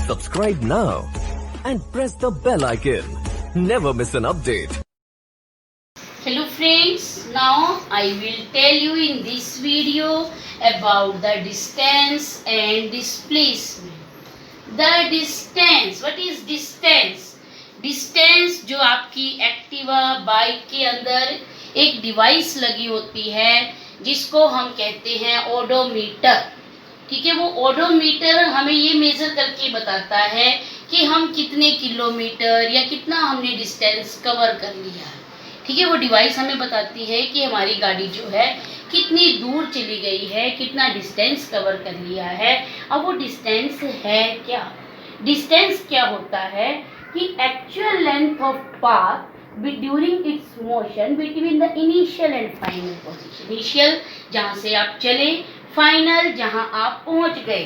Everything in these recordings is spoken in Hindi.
Subscribe now and press the bell icon. Never miss an update. Hello friends, now I will tell you in this video about the distance and displacement. The distance, what is distance? Distance जो आपकी एक्टिवा बाइक के अंदर एक डिवाइस लगी होती है जिसको हम कहते हैं ओडोमीटर। ठीक है, वो ओडोमीटर हमें ये मेजर करके बताता है कि हम कितने किलोमीटर या कितना हमने डिस्टेंस कवर कर लिया है। ठीक है, वो डिवाइस हमें बताती है कि हमारी गाड़ी जो है कितनी दूर चली गई है, कितना डिस्टेंस कवर कर लिया है। अब वो डिस्टेंस है क्या? डिस्टेंस क्या होता है कि actual length of path during its motion between the initial and final position. Initial जहाँ से आप चले, फाइनल जहाँ आप पहुँच गए।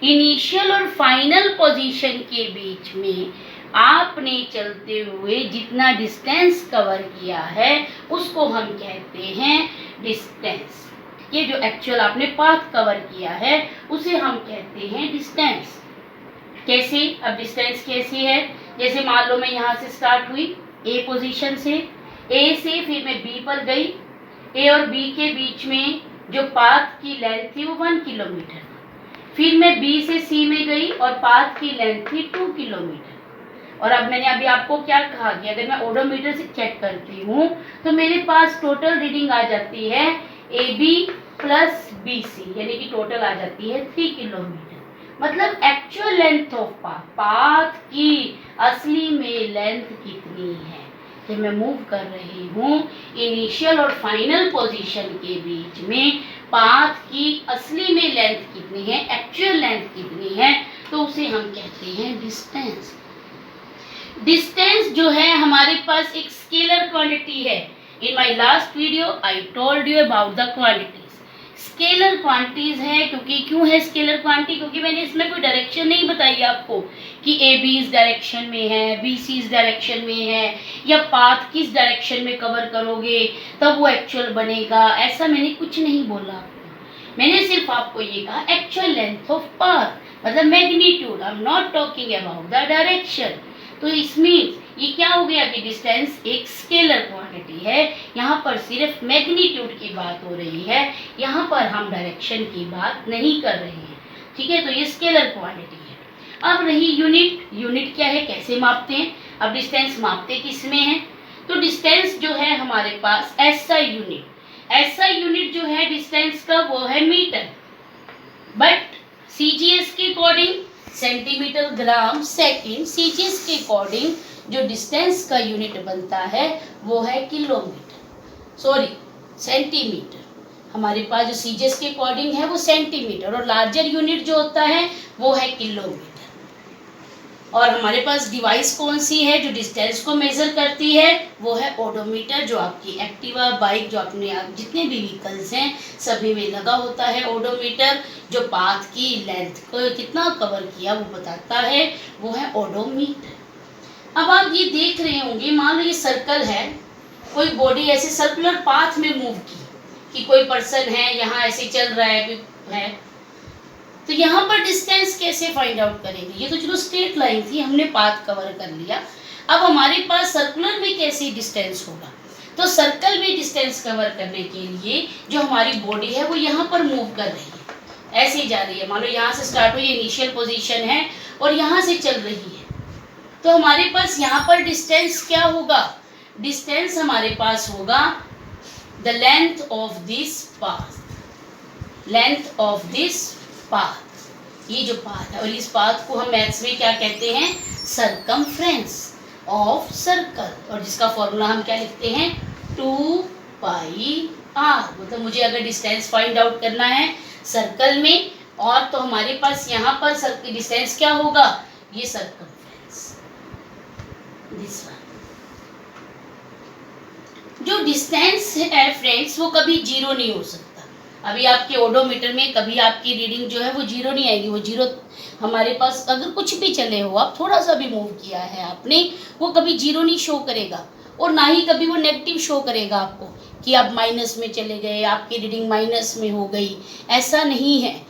इनिशियल और फाइनल पोजीशन के बीच में आपने चलते हुए जितना डिस्टेंस कवर किया है उसको हम कहते हैं डिस्टेंस। ये जो एक्चुअल आपने पाथ कवर किया है उसे हम कहते हैं डिस्टेंस। कैसे? अब डिस्टेंस कैसी है? जैसे मान लो मैं यहाँ से स्टार्ट हुई ए पोजीशन से, ए से फिर मैं बी पर गई। ए और बी के बीच में जो पाथ की लेंथ थी वो 1 किलोमीटर। फिर मैं बी से सी में गई और पाथ की लेंथ थी 2 किलोमीटर। और अब मैंने अभी आपको क्या कहा कि अगर मैं ओडोमीटर से चेक करती हूँ तो मेरे पास टोटल रीडिंग आ जाती है A B plus B C, यानी कि टोटल आ जाती है 3 किलोमीटर। मतलब एक्चुअल लेंथ ऑफ पाथ की असली में लेंथ कितनी है कि मैं मूव कर रही हूँ इनिशियल और फाइनल पोजीशन के बीच में, पाथ की असली में लेंथ कितनी है, एक्चुअल लेंथ कितनी है, तो उसे हम कहते हैं डिस्टेंस। डिस्टेंस जो है हमारे पास एक स्केलर क्वांटिटी है। In my last video I told you about the quantities. Scalar quantities है क्यों है स्केलर क्वांटिटी? क्योंकि मैंने इसमें कोई डायरेक्शन नहीं बताई आपको कि ए बी इस डायरेक्शन में है, बी सी इस डायरेक्शन में है, या पाथ किस डायरेक्शन में कवर करोगे तब वो एक्चुअल बनेगा। ऐसा मैंने कुछ नहीं बोला आपको। मैंने सिर्फ आपको ये कहा एक्चुअल लेंथ ऑफ पाथ, मतलब magnitude. I am not talking about the direction. तो इसमें ये क्या हो गया कि डिस्टेंस एक स्केलर क्वांटिटी है। यहाँ पर सिर्फ मैग्नीट्यूड की बात हो रही है, यहाँ पर हम डायरेक्शन की बात नहीं कर रहे हैं। ठीक है, तो ये स्केलर क्वांटिटी है। अब रही यूनिट। यूनिट क्या है, कैसे मापते हैं? अब डिस्टेंस मापते किस में है? तो डिस्टेंस जो है हमारे पास एसआई यूनिट। एसआई यूनिट जो है डिस्टेंस का वो है मीटर, बट सीजीएस के according centimetre gram second, CGS के अकॉर्डिंग जो डिस्टेंस का यूनिट बनता है वो है किलोमीटर, सॉरी सेंटीमीटर। हमारे पास जो सीजीएस के अकॉर्डिंग है वो सेंटीमीटर, और लार्जर यूनिट जो होता है वो है किलोमीटर। और हमारे पास डिवाइस कौन सी है जो डिस्टेंस को मेजर करती है? वो है ओडोमीटर, जो आपकी एक्टिवा बाइक जो अपने आप जितने भी व्हीकल्स हैं सभी में लगा होता है ओडोमीटर, जो पाथ की लेंथ को कितना कवर किया वो बताता है, वो है ओडोमीटर। अब आप ये देख रहे होंगे, मान लो ये सर्कल है, कोई बॉडी ऐसे सर्कुलर पाथ में मूव की कि कोई पर्सन है यहाँ ऐसे चल रहा है, तो यहाँ पर डिस्टेंस कैसे फाइंड आउट करेंगे? ये तो चलो स्ट्रेट लाइन थी, हमने पाथ कवर कर लिया। अब हमारे पास सर्कुलर में कैसे डिस्टेंस होगा? तो सर्कल में डिस्टेंस कवर करने के लिए जो हमारी बॉडी है वो यहाँ पर मूव कर रही है, ऐसे ही जा रही है। मान लो यहाँ से स्टार्ट हुई, इनिशियल पोजीशन है और यहाँ से चल रही है, तो हमारे पास यहाँ पर डिस्टेंस क्या होगा? डिस्टेंस हमारे पास होगा the length of this path. Length of this path, ये जो पाथ है, और इस पाथ को हम मैथ्स में क्या कहते हैं? सरकमफ्रेंस ऑफ सर्कल, और जिसका फॉर्मूला हम क्या लिखते हैं? 2πr। मतलब मुझे अगर डिस्टेंस फाइंड आउट करना है सर्कल में, और तो हमारे पास यहाँ पर डिस्टेंस क्या होगा? ये सरकमफ्रेंस, दिस वन। जो डिस्टेंस है फ्रेंड्स वो कभी जीरो नहीं हो सकता। अभी आपके ओडोमीटर में कभी आपकी रीडिंग जो है वो जीरो नहीं आएगी। वो जीरो हमारे पास अगर कुछ भी चले हो, आप थोड़ा सा भी मूव किया है आपने, वो कभी जीरो नहीं शो करेगा, और ना ही कभी वो नेगेटिव शो करेगा आपको कि आप माइनस में चले गए, आपकी रीडिंग माइनस में हो गई। ऐसा नहीं है,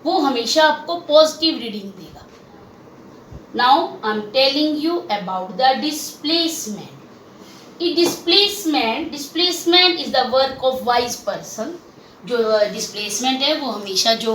वो हमेशा आपको पॉजिटिव रीडिंग देगा। Now I'm telling you about the displacement. Displacement is the work of wise person. जो डिस्प्लेसमेंट है वो हमेशा जो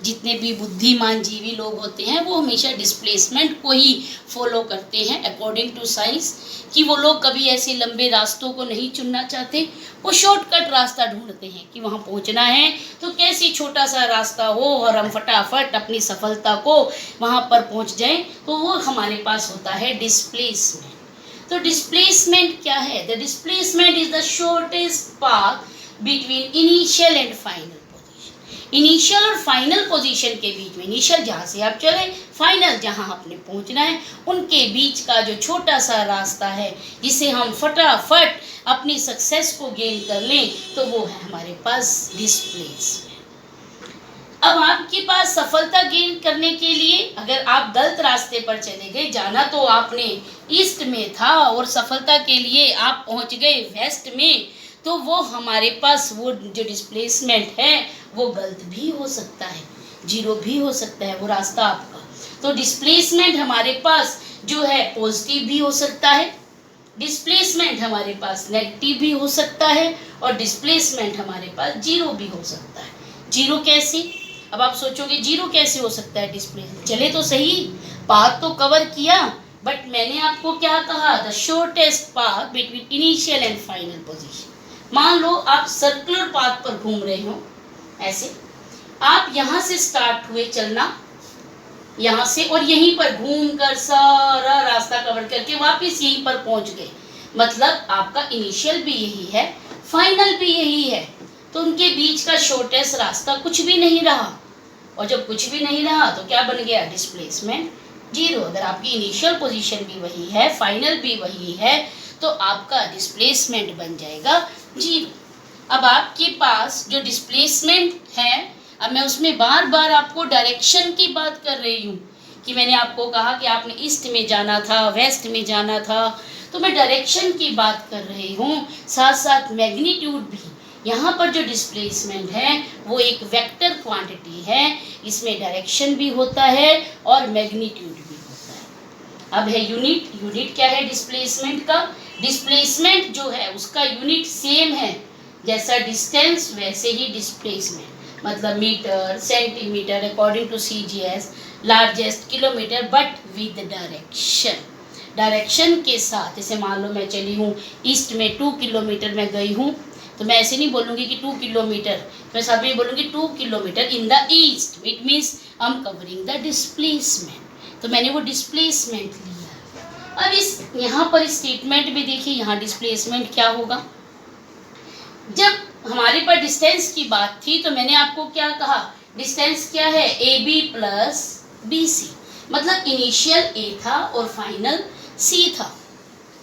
जितने भी बुद्धिमान जीवी लोग होते हैं वो हमेशा डिस्प्लेसमेंट को ही फॉलो करते हैं अकॉर्डिंग टू साइंस, कि वो लोग कभी ऐसे लंबे रास्तों को नहीं चुनना चाहते, वो शॉर्टकट रास्ता ढूंढते हैं कि वहाँ पहुँचना है तो कैसे छोटा सा रास्ता हो और हम फटाफट अपनी सफलता को वहाँ पर पहुँच जाएं, तो वो हमारे पास होता है डिस्प्लेसमेंट। तो डिस्प्लेसमेंट क्या है? The displacement is the shortest path between initial and final position. Initial और फाइनल पोजीशन के बीच में, इनिशियल जहाँ से आप चले, फाइनल जहाँ आपने पहुँचना है, उनके बीच का जो छोटा सा रास्ता है जिसे हम फटाफट अपनी सक्सेस को गेन कर लें, तो वो है हमारे पास डिस्प्लेसमेंट। अब आपके पास सफलता गेन करने के लिए अगर आप गलत रास्ते पर चले गए, जाना तो आपने ईस्ट में था और सफलता के लिए आप पहुंच गए वेस्ट में, तो वो हमारे पास वो जो डिस्प्लेसमेंट है वो गलत भी हो सकता है, जीरो भी हो सकता है वो रास्ता आपका। तो डिस्प्लेसमेंट हमारे पास जो है पॉजिटिव भी हो सकता है, डिस्प्लेसमेंट हमारे पास नेगेटिव भी हो सकता है, और डिस्प्लेसमेंट हमारे पास जीरो भी हो सकता है। जीरो कैसे? अब आप सोचोगे जीरो कैसे हो सकता है डिस्प्लेसमेंट? चले तो सही, पाथ तो कवर किया, बट मैंने आपको क्या कहा? The shortest path between initial and final position. मान लो आप सर्कुलर पाथ पर घूम रहे हो, ऐसे आप यहाँ से स्टार्ट हुए चलना, यहाँ से, और यहीं पर घूमकर सारा रास्ता कवर करके वापस यहीं पर पहुंच गए, मतलब आपका इनिशियल भी यही है, फाइनल भी यही है, तो उनके बीच का शॉर्टेस्ट रास्ता कुछ भी नहीं रहा, और जब कुछ भी नहीं रहा तो क्या बन गया? Displacement zero. अगर आपकी इनिशियल पोजीशन भी वही है, फाइनल भी वही है, तो आपका डिस्प्लेसमेंट बन जाएगा जीरो। अब आपके पास जो डिस्प्लेसमेंट है, अब मैं उसमें बार बार आपको डायरेक्शन की बात कर रही हूँ, कि मैंने आपको कहा कि आपने ईस्ट में जाना था, वेस्ट में जाना था, तो मैं डायरेक्शन की बात कर रही हूँ, साथ साथ मैग्नीट्यूड भी। यहाँ पर जो डिस्प्लेसमेंट है वो एक वेक्टर क्वांटिटी है, इसमें डायरेक्शन भी होता है और मैग्नीट्यूड भी होता है। अब है यूनिट। यूनिट क्या है डिस्प्लेसमेंट का? डिस्प्लेसमेंट जो है उसका यूनिट सेम है, जैसा डिस्टेंस वैसे ही डिस्प्लेसमेंट, मतलब metre, centimetre according to CGS, largest kilometre, but with direction. Direction के साथ, जैसे मान लो मैं चली हूँ ईस्ट में 2 किलोमीटर मैं गई हूँ, तो मैं ऐसे नहीं बोलूँगी कि 2 किलोमीटर, मैं साथ में बोलूँगी 2 kilometre in the east, it means I am covering the displacement, तो मैंने वो डिस्प्लेसमेंट लिया। अब इस यहाँ पर स्टेटमेंट में देखिए, यहाँ डिस्प्लेसमेंट क्या होगा? जब हमारे पास डिस्टेंस की बात थी तो मैंने आपको क्या कहा? डिस्टेंस क्या है? AB प्लस BC, मतलब इनिशियल A था और फाइनल C था,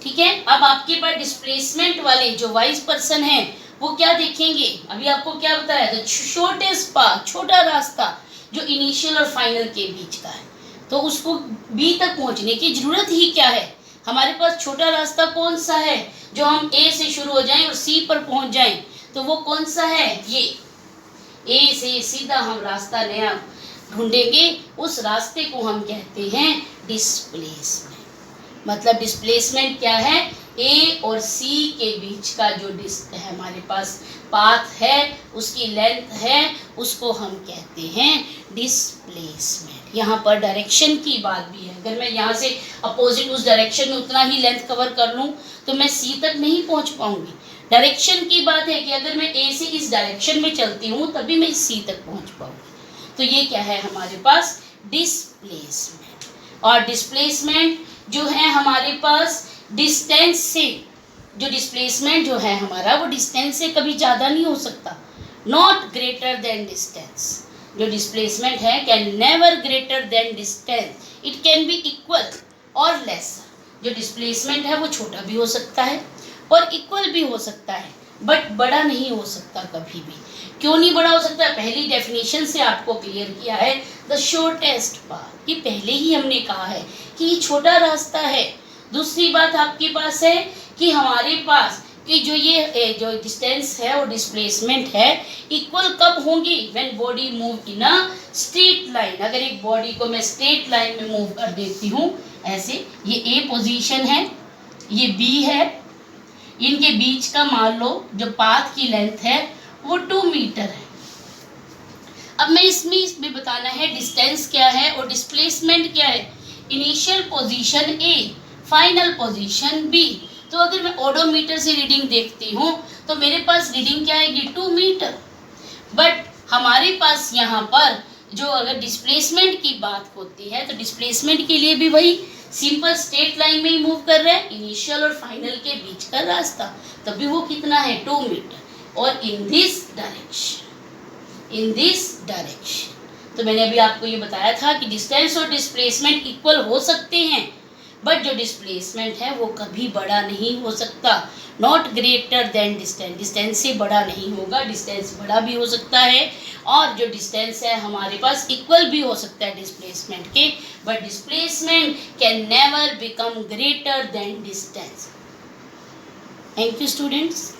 ठीक है। अब आपके पास डिस्प्लेसमेंट वाले जो वाइज पर्सन है वो क्या देखेंगे? अभी आपको क्या बताया? द शॉर्टेस्ट पाथ, छोटा रास्ता जो इनिशियल और फाइनल के बीच का है, तो उसको B तक पहुंचने की जरूरत ही क्या है? हमारे पास छोटा रास्ता कौन सा है जो हम A से शुरू हो जाएं और C पर पहुंच जाएं, तो वो कौन सा है? ये A से सीधा हम रास्ता नया ढूंढेंगे, उस रास्ते को हम कहते हैं डिस्प्लेसमेंट। मतलब डिस्प्लेसमेंट क्या है? A और C के बीच का जो है हमारे पास पाथ है, उसकी लेंथ है, उसको हम कहते हैं डिस्प्लेसमेंट। यहाँ पर डायरेक्शन की बात भी है, अगर मैं यहाँ से अपोजिट उस डायरेक्शन में उतना ही लेंथ कवर कर लूँ तो मैं C तक नहीं पहुँच पाऊँगी। डायरेक्शन की बात है कि अगर मैं A से इस डायरेक्शन में चलती हूँ तभी मैं C तक पहुँच पाऊँगी। तो ये क्या है हमारे पास? डिस्प्लेसमेंट। और डिस्प्लेसमेंट जो है हमारे पास डिस्टेंस से, जो डिस्प्लेसमेंट जो है हमारा वो डिस्टेंस से कभी ज़्यादा नहीं हो सकता, नॉट ग्रेटर देन डिस्टेंस। जो डिस्प्लेसमेंट है can never greater than distance, it can be equal और लेसर। जो डिस्प्लेसमेंट है वो छोटा भी हो सकता है और इक्वल भी हो सकता है, बट बड़ा नहीं हो सकता कभी भी। क्यों नहीं बड़ा हो सकता? पहली डेफिनेशन से आपको क्लियर किया है, द शॉर्टेस्ट पाथ। ये पहले ही हमने कहा है कि ये छोटा रास्ता है। दूसरी बात आपके पास है कि हमारे पास कि जो ये जो डिस्टेंस है और डिस्प्लेसमेंट है इक्वल कब कब होंगी? When body move in a straight line. अगर एक बॉडी को मैं स्ट्रेट लाइन में मूव कर देती हूँ ऐसे, ये ए पोजीशन है, ये बी है, इनके बीच का मान लो जो पाथ की लेंथ है वो 2 मीटर है। अब मैं इसमें बताना है डिस्टेंस क्या है और डिस्प्लेसमेंट क्या है। Initial position A, final position B. तो अगर मैं ओडोमीटर से रीडिंग देखती हूँ तो मेरे पास रीडिंग क्या आएगी? 2 मीटर। बट हमारे पास यहाँ पर जो अगर डिस्प्लेसमेंट की बात होती है तो डिस्प्लेसमेंट के लिए भी वही सिंपल स्ट्रेट लाइन में ही मूव कर रहा है, इनिशियल और फाइनल के बीच का रास्ता, तभी वो कितना है? 2 मीटर। और इन दिस डायरेक्शन। तो मैंने अभी आपको ये बताया था कि डिस्टेंस और डिस्प्लेसमेंट इक्वल हो सकते हैं, बट जो डिस्प्लेसमेंट है वो कभी बड़ा नहीं हो सकता। Not greater than distance, distance से बड़ा नहीं होगा, डिस्टेंस बड़ा भी हो सकता है और जो डिस्टेंस है हमारे पास इक्वल भी हो सकता है डिस्प्लेसमेंट के, but displacement can never become greater than distance. Thank you students.